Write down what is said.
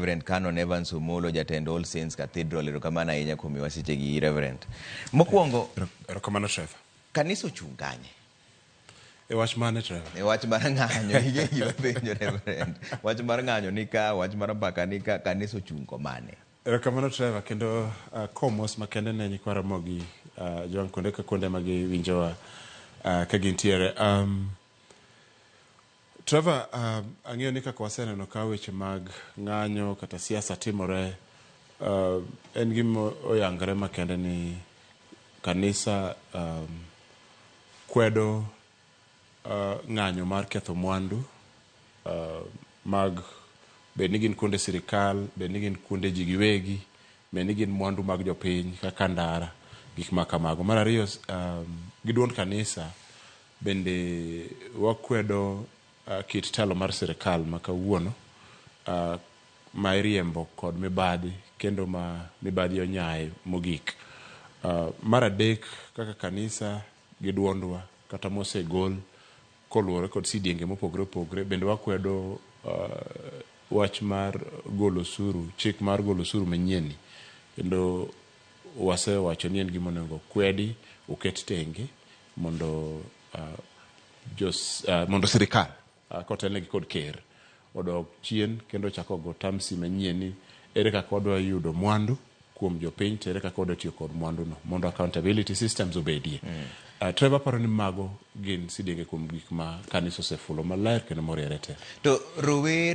Reverend Canon Evans Omolo, jatend All Saints Cathedral. Erokamano ahinya kuom wasichegi, Reverend. Mokwongo, erokamano Trevor. Kanisa ochung' kanye? E wach mane Trevor? E wach mar ng'anyo, ige gima penjo Reverend. Wach mar ng'anyo ni ka, wach mar mbaka ni ka, kanisa ochung' komane? Erokamano Trevor, kendo komos makende ne nyikwara mogi joang kuonde ka kuonde ma giwinjowa ka gintiere. Trevor, ang'eyo ni kaka waseneno ka weche mag ng'anyo kata siasa timore, en gima oyangore makende ni kanisa kwedo ng'anyo mar ketho mwandu mag bed ni gin kuonde sirikal, bed ni gin kuonde ji giwegi, bed ni gin mwandu mag jopiny kaka ndara, gik ma kamago. Mar ariyo, gi duond kanisa bende wakwedo kit telo mar sirikal ma kawuono ma iriembo kod mibadhi, kendo ma mibadhi onyaye mogik. Mar adek, kaka kanisa gi duondwa kata mosegol koluwore kod sidienge mopogore opogore, bende wakwedo wach mar golo osuru, chik mar golo osuru manyieni, kendo wasewacho ni en gima onego kwedi, oket tenge mondo mondo sirikal kotelnegi kod ker odog chien kendo chako go tamsi manyien ni ere kaka wadwa yudo mwandu kuom jopiny, to ere kaka wadwa tiyo kod mwandu no mondo accountability systems obedie. Trevor, paro ni mago gin sidienge kuom gik ma kanisa osefulo maler kendo moriere te. To rowere